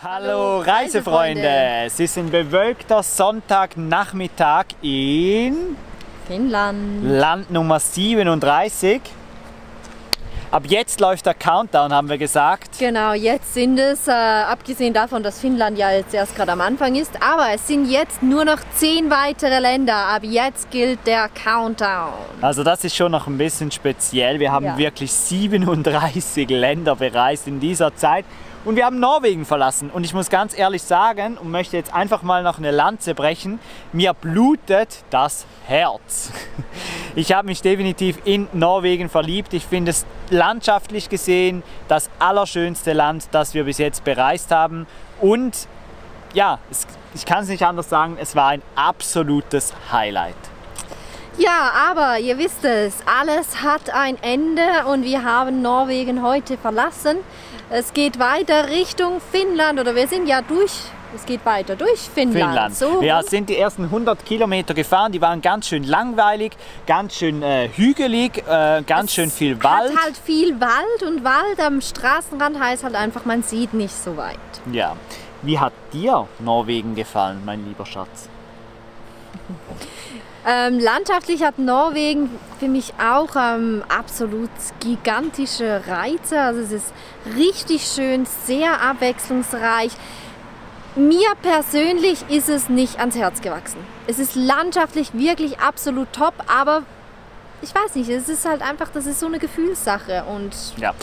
Hallo Reisefreunde! Es ist ein bewölkter Sonntagnachmittag in Finnland. Land Nummer 37. Ab jetzt läuft der Countdown, haben wir gesagt. Genau, jetzt sind es, abgesehen davon, dass Finnland ja jetzt erst gerade am Anfang ist, aber es sind jetzt nur noch 10 weitere Länder. Ab jetzt gilt der Countdown. Also das ist schon noch ein bisschen speziell. Wir haben wirklich 37 Länder bereist in dieser Zeit. Und wir haben Norwegen verlassen und ich muss ganz ehrlich sagen und möchte jetzt einfach mal noch eine Lanze brechen, mir blutet das Herz. Ich habe mich definitiv in Norwegen verliebt. Ich finde es landschaftlich gesehen das allerschönste Land, das wir bis jetzt bereist haben. Und ja, ich kann es nicht anders sagen, es war ein absolutes Highlight. Ja, aber ihr wisst es, alles hat ein Ende und wir haben Norwegen heute verlassen. Es geht weiter Richtung Finnland, oder wir sind ja es geht weiter durch Finnland. So, wir sind die ersten 100 Kilometer gefahren, die waren ganz schön langweilig, ganz schön hügelig, ganz schön viel Wald. Hat halt viel Wald und Wald am Straßenrand heißt halt einfach, man sieht nicht so weit. Ja, wie hat dir Norwegen gefallen, mein lieber Schatz? Landschaftlich hat Norwegen für mich auch absolut gigantische Reize. Also es ist richtig schön, sehr abwechslungsreich. Mir persönlich ist es nicht ans Herz gewachsen. Es ist landschaftlich wirklich absolut top, aber ich weiß nicht, es ist halt einfach, das ist so eine Gefühlssache und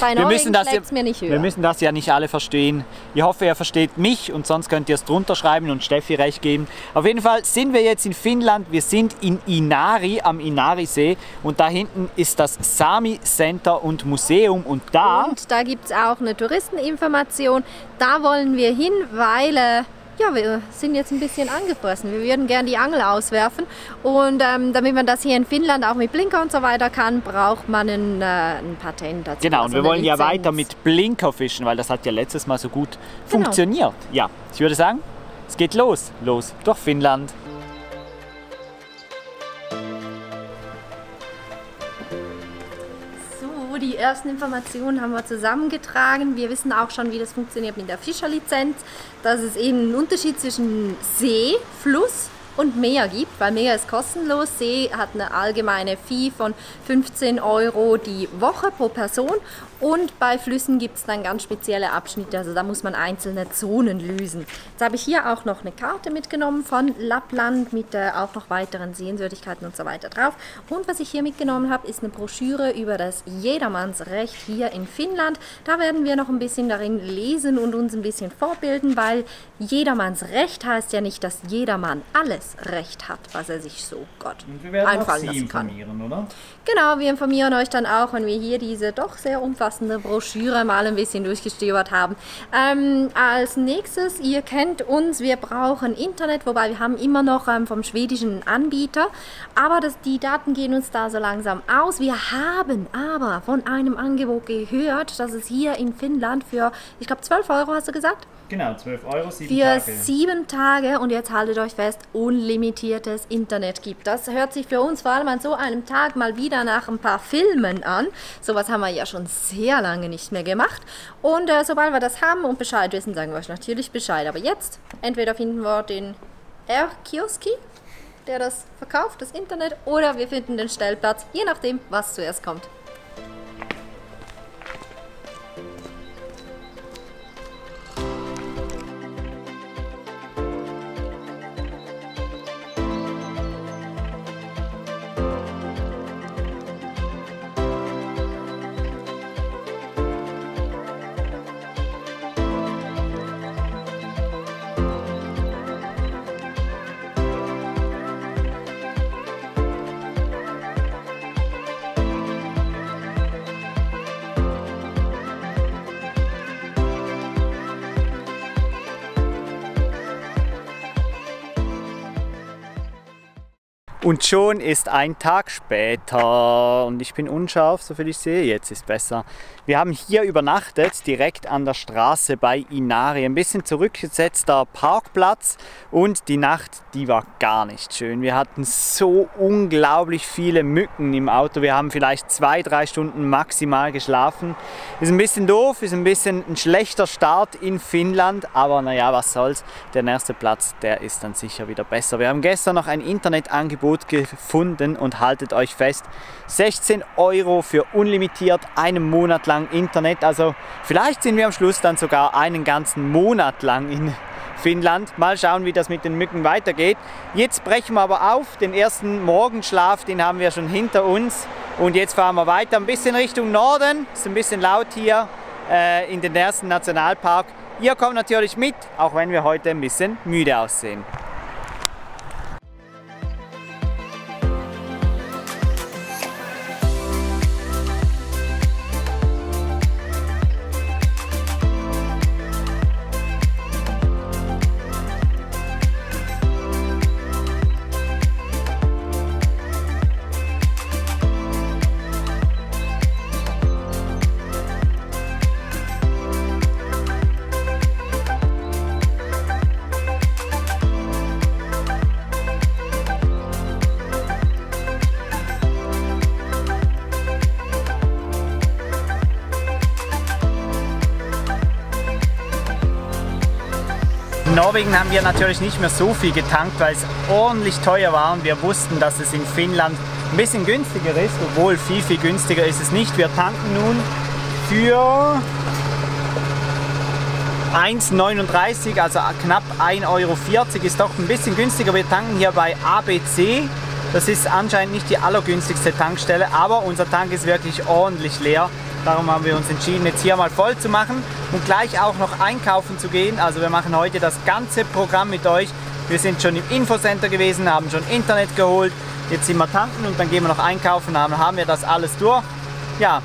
bei Norwegen schlägt es mir nicht höher. Wir müssen das ja nicht alle verstehen. Ich hoffe, ihr versteht mich und sonst könnt ihr es drunter schreiben und Steffi recht geben. Auf jeden Fall sind wir jetzt in Finnland, wir sind in Inari am Inarisee und da hinten ist das Sami Center und Museum und da gibt es auch eine Touristeninformation. Da wollen wir hin, weil ja, wir sind jetzt ein bisschen angefressen. Wir würden gerne die Angel auswerfen und damit man das hier in Finnland auch mit Blinker und so weiter kann, braucht man ein Patent dazu. Genau, und also wir wollen Lizenz. ja weiter mit Blinker fischen, weil das hat ja letztes Mal so gut funktioniert. Ja, ich würde sagen, es geht los durch Finnland. Die ersten Informationen haben wir zusammengetragen. Wir wissen auch schon, wie das funktioniert mit der Fischerlizenz, dass es eben einen Unterschied zwischen See, Fluss und Meer gibt, weil Meer ist kostenlos, See hat eine allgemeine Fee von 15 € die Woche pro Person und bei Flüssen gibt es dann ganz spezielle Abschnitte, also da muss man einzelne Zonen lösen. Jetzt habe ich hier auch noch eine Karte mitgenommen von Lappland mit auch noch weiteren Sehenswürdigkeiten und so weiter drauf. Und was ich hier mitgenommen habe, ist eine Broschüre über das Jedermannsrecht hier in Finnland. Da werden wir noch ein bisschen darin lesen und uns ein bisschen vorbilden, weil Jedermannsrecht heißt ja nicht, dass jedermann alles Recht hat, was er sich so einfallen lassen kann. Oder? Genau, wir informieren euch dann auch, wenn wir hier diese doch sehr umfassende Broschüre mal ein bisschen durchgestöbert haben. Als nächstes, ihr kennt uns, wir brauchen Internet, wobei wir haben immer noch vom schwedischen Anbieter, aber die Daten gehen uns da so langsam aus. Wir haben aber von einem Angebot gehört, dass es hier in Finnland für, ich glaube 12 € hast du gesagt? Genau, 12 €, 7 für Tage. 7 Tage und jetzt haltet euch fest, unlimitiertes Internet gibt. Das hört sich für uns vor allem an so einem Tag mal wieder nach ein paar Filmen an. Sowas haben wir ja schon sehr lange nicht mehr gemacht. Und sobald wir das haben und Bescheid wissen, sagen wir euch natürlich Bescheid. Aber jetzt, entweder finden wir den R-Kioski, der das verkauft, das Internet, oder wir finden den Stellplatz, je nachdem, was zuerst kommt. Und schon ist ein Tag später und ich bin unscharf, soviel ich sehe. Jetzt ist besser. Wir haben hier übernachtet, direkt an der Straße bei Inari. Ein bisschen zurückgesetzter Parkplatz und die Nacht, die war gar nicht schön. Wir hatten so unglaublich viele Mücken im Auto. Wir haben vielleicht 2-3 Stunden maximal geschlafen. Ist ein bisschen doof, ist ein bisschen ein schlechter Start in Finnland, aber naja, was soll's. Der nächste Platz, der ist dann sicher wieder besser. Wir haben gestern noch ein Internetangebot gefunden und haltet euch fest, 16 € für unlimitiert einen Monat lang Internet. Also vielleicht sind wir am Schluss dann sogar einen ganzen Monat lang in Finnland. Mal schauen, wie das mit den Mücken weitergeht. Jetzt brechen wir aber auf. Den ersten Morgenschlaf, den haben wir schon hinter uns. Und jetzt fahren wir weiter ein bisschen Richtung Norden. Ist ein bisschen laut hier in den ersten Nationalpark. Ihr kommt natürlich mit, auch wenn wir heute ein bisschen müde aussehen. In Norwegen haben wir natürlich nicht mehr so viel getankt, weil es ordentlich teuer war und wir wussten, dass es in Finnland ein bisschen günstiger ist, obwohl viel günstiger ist es nicht. Wir tanken nun für 1,39 €, also knapp 1,40 € ist doch ein bisschen günstiger. Wir tanken hier bei ABC. Das ist anscheinend nicht die allergünstigste Tankstelle, aber unser Tank ist wirklich ordentlich leer. Darum haben wir uns entschieden, jetzt hier mal voll zu machen und gleich auch noch einkaufen zu gehen. Also wir machen heute das ganze Programm mit euch. Wir sind schon im Infocenter gewesen, haben schon Internet geholt. Jetzt sind wir tanken und dann gehen wir noch einkaufen, dann haben wir das alles durch. Ja.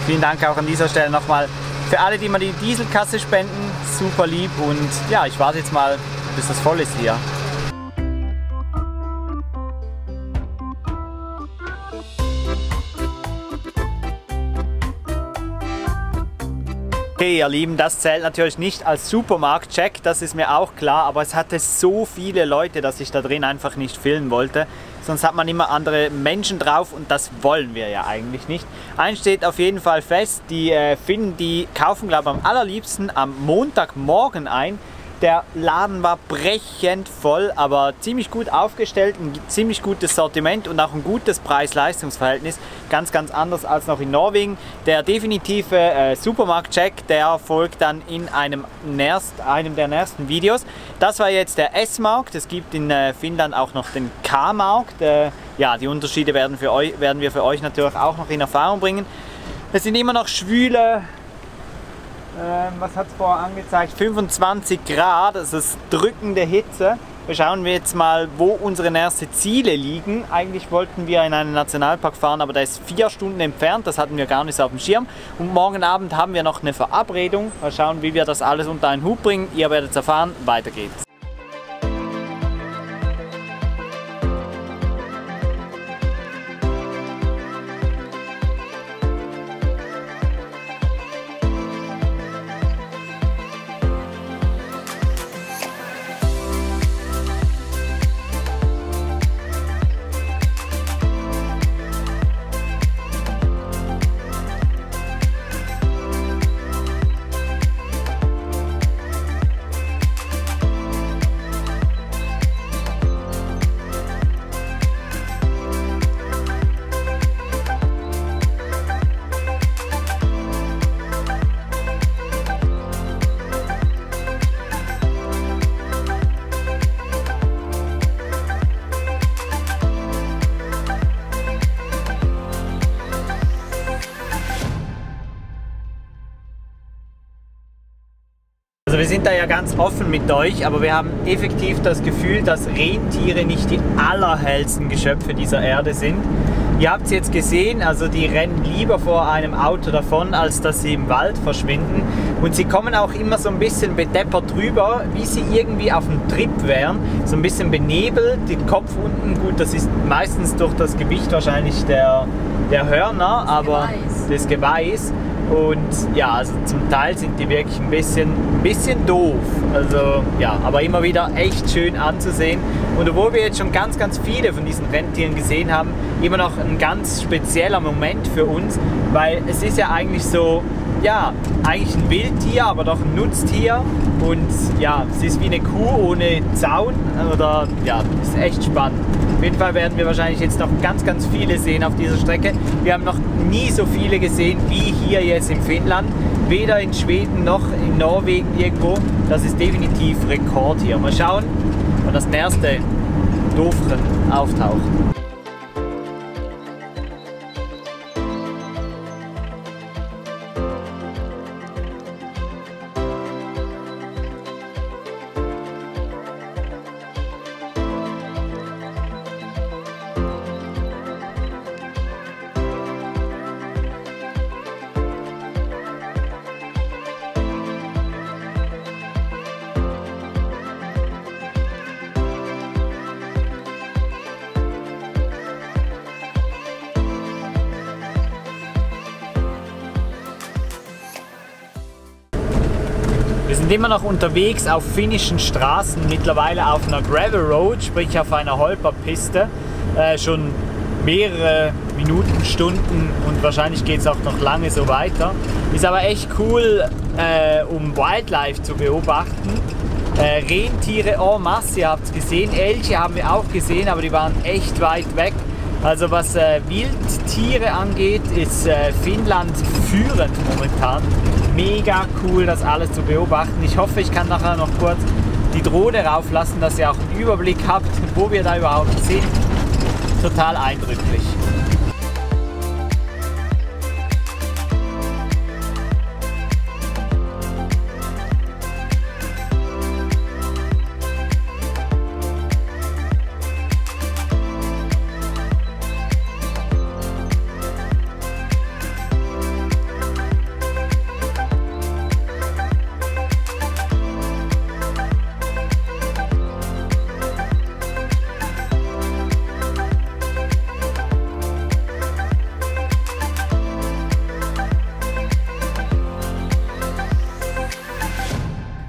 Vielen Dank auch an dieser Stelle nochmal für alle, die mir die Dieselkasse spenden. Super lieb und ja, ich warte jetzt mal, bis das voll ist hier. Okay, ihr Lieben, das zählt natürlich nicht als Supermarktcheck, das ist mir auch klar, aber es hatte so viele Leute, dass ich da drin einfach nicht filmen wollte. Sonst hat man immer andere Menschen drauf und das wollen wir ja eigentlich nicht. Eins steht auf jeden Fall fest, die Finnen, die kaufen, glaube ich, am allerliebsten am Montagmorgen ein. Der Laden war brechend voll, aber ziemlich gut aufgestellt, ein ziemlich gutes Sortiment und auch ein gutes Preis-Leistungs-Verhältnis. Ganz anders als noch in Norwegen. Der definitive Supermarkt-Check, der folgt dann in einem der nächsten Videos. Das war jetzt der S-Markt. Es gibt in Finnland auch noch den K-Markt. Ja, die Unterschiede werden wir für euch natürlich auch noch in Erfahrung bringen. Es sind immer noch schwüle, was hat es vorher angezeigt? 25 Grad, das ist drückende Hitze. Wir schauen jetzt mal, wo unsere nächsten Ziele liegen. Eigentlich wollten wir in einen Nationalpark fahren, aber der ist 4 Stunden entfernt. Das hatten wir gar nicht so auf dem Schirm. Und morgen Abend haben wir noch eine Verabredung. Mal schauen, wie wir das alles unter einen Hut bringen. Ihr werdet es erfahren. Weiter geht's. Also wir sind da ja ganz offen mit euch, aber wir haben effektiv das Gefühl, dass Rentiere nicht die allerhellsten Geschöpfe dieser Erde sind. Ihr habt es jetzt gesehen, also die rennen lieber vor einem Auto davon, als dass sie im Wald verschwinden. Und sie kommen auch immer so ein bisschen bedeppert drüber, wie sie irgendwie auf dem Trip wären. So ein bisschen benebelt, den Kopf unten, gut, das ist meistens durch das Gewicht wahrscheinlich der Hörner, aber das Geweih. Und ja, also zum Teil sind die wirklich ein bisschen doof. Also ja, aber immer wieder echt schön anzusehen. Und obwohl wir jetzt schon ganz viele von diesen Rentieren gesehen haben, immer noch ein ganz spezieller Moment für uns, weil es ist ja eigentlich so, ja, eigentlich ein Wildtier, aber doch ein Nutztier. Und ja, es ist wie eine Kuh ohne Zaun. Oder ja, ist echt spannend. Auf jeden Fall werden wir wahrscheinlich jetzt noch ganz viele sehen auf dieser Strecke. Wir haben noch nie so viele gesehen wie hier jetzt in Finnland. Weder in Schweden noch in Norwegen irgendwo. Das ist definitiv Rekord hier. Mal schauen, wann das nächste Doofren auftaucht. Wir sind immer noch unterwegs auf finnischen Straßen, mittlerweile auf einer Gravel Road, sprich auf einer Holperpiste, schon mehrere Minuten, Stunden und wahrscheinlich geht es auch noch lange so weiter. Ist aber echt cool, um Wildlife zu beobachten. Rentiere en masse, ihr habt es gesehen, Elche haben wir auch gesehen, aber die waren echt weit weg. Also was Wildtiere angeht, ist Finnland führend momentan. Mega cool, das alles zu beobachten. Ich hoffe, ich kann nachher noch kurz die Drohne rauflassen, dass ihr auch einen Überblick habt, wo wir da überhaupt sind. Total eindrücklich.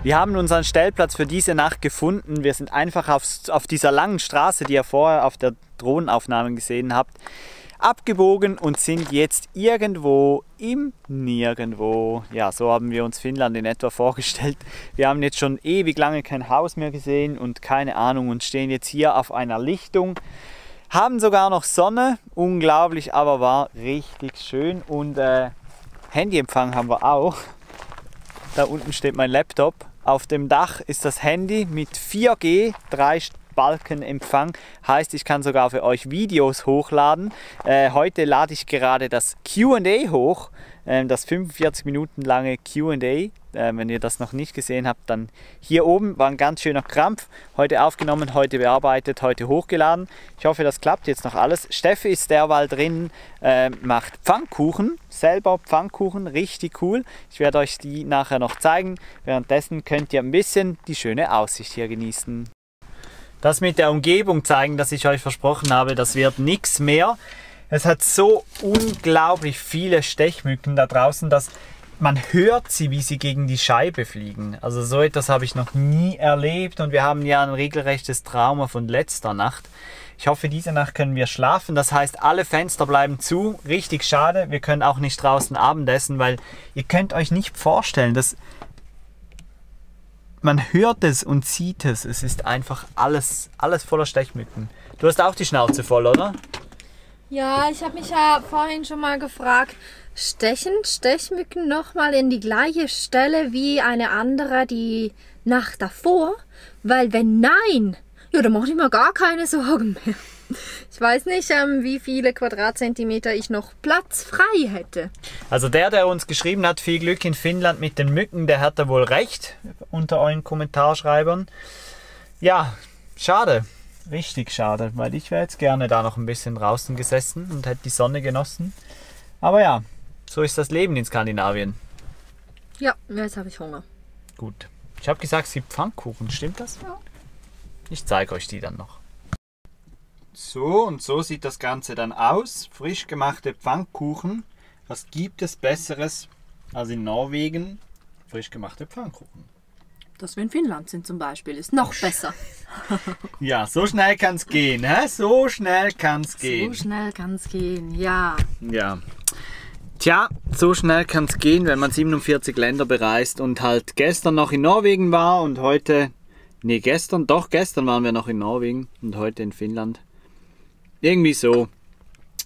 Wir haben unseren Stellplatz für diese Nacht gefunden. Wir sind einfach auf dieser langen Straße, die ihr vorher auf der Drohnenaufnahme gesehen habt, abgebogen und sind jetzt irgendwo im Nirgendwo. Ja, so haben wir uns Finnland in etwa vorgestellt. Wir haben jetzt schon ewig lange kein Haus mehr gesehen und keine Ahnung und stehen jetzt hier auf einer Lichtung. Haben sogar noch Sonne, unglaublich, aber war richtig schön und Handyempfang haben wir auch. Da unten steht mein Laptop. Auf dem Dach ist das Handy mit 4G, 3 Balken Empfang. Heißt, ich kann sogar für euch Videos hochladen. Heute lade ich gerade das Q&A hoch, das 45 Minuten lange Q&A. Wenn ihr das noch nicht gesehen habt, dann hier oben war ein ganz schöner Krampf. Heute aufgenommen, heute bearbeitet, heute hochgeladen. Ich hoffe, das klappt jetzt noch alles. Steffi ist derweil drin, macht Pfannkuchen, selber Pfannkuchen, richtig cool. Ich werde euch die nachher noch zeigen. Währenddessen könnt ihr ein bisschen die schöne Aussicht hier genießen. Das mit der Umgebung zeigen, das ich euch versprochen habe, das wird nichts mehr. Es hat so unglaublich viele Stechmücken da draußen, dass man hört sie, wie sie gegen die Scheibe fliegen. Also so etwas habe ich noch nie erlebt und wir haben ja ein regelrechtes Trauma von letzter Nacht. Ich hoffe, diese Nacht können wir schlafen. Das heißt, alle Fenster bleiben zu. Richtig schade. Wir können auch nicht draußen Abendessen, weil ihr könnt euch nicht vorstellen, dass man hört es und sieht es. Es ist einfach alles voller Stechmücken. Du hast auch die Schnauze voll, oder? Ja, ich habe mich ja vorhin schon mal gefragt, stechen Stechmücken nochmal in die gleiche Stelle wie eine andere die Nacht davor? Weil wenn nein, ja, dann mache ich mir gar keine Sorgen mehr. Ich weiß nicht, wie viele Quadratzentimeter ich noch Platz frei hätte. Also der uns geschrieben hat, viel Glück in Finnland mit den Mücken, der hat da wohl recht unter euren Kommentarschreibern. Ja, schade. Richtig schade, weil ich wäre jetzt gerne da noch ein bisschen draußen gesessen und hätte die Sonne genossen. Aber ja, so ist das Leben in Skandinavien. Ja, jetzt habe ich Hunger. Gut. Ich habe gesagt, es gibt Pfannkuchen, stimmt das? Ja. Ich zeige euch die dann noch. So und so sieht das Ganze dann aus. Frisch gemachte Pfannkuchen. Was gibt es Besseres als in Norwegen frisch gemachte Pfannkuchen? Dass wir in Finnland sind zum Beispiel, ist noch besser. Ja, so schnell kann es gehen. Hä? So schnell kann es gehen. So schnell kann es gehen, ja. Ja. Tja, so schnell kann es gehen, wenn man 47 Länder bereist und halt gestern noch in Norwegen war und heute... Nee, gestern waren wir noch in Norwegen und heute in Finnland. Irgendwie so.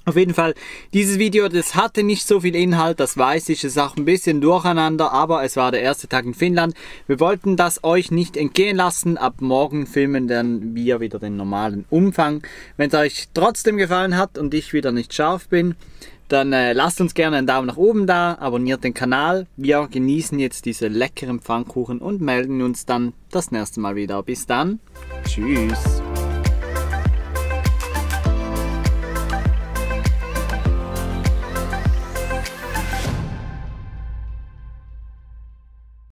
Auf jeden Fall, dieses Video, das hatte nicht so viel Inhalt, das weiß ich, es ist auch ein bisschen durcheinander, aber es war der erste Tag in Finnland. Wir wollten das euch nicht entgehen lassen, ab morgen filmen dann wir wieder den normalen Umfang. Wenn es euch trotzdem gefallen hat und ich wieder nicht scharf bin, dann lasst uns gerne einen Daumen nach oben da, abonniert den Kanal. Wir genießen jetzt diese leckeren Pfannkuchen und melden uns dann das nächste Mal wieder. Bis dann, tschüss.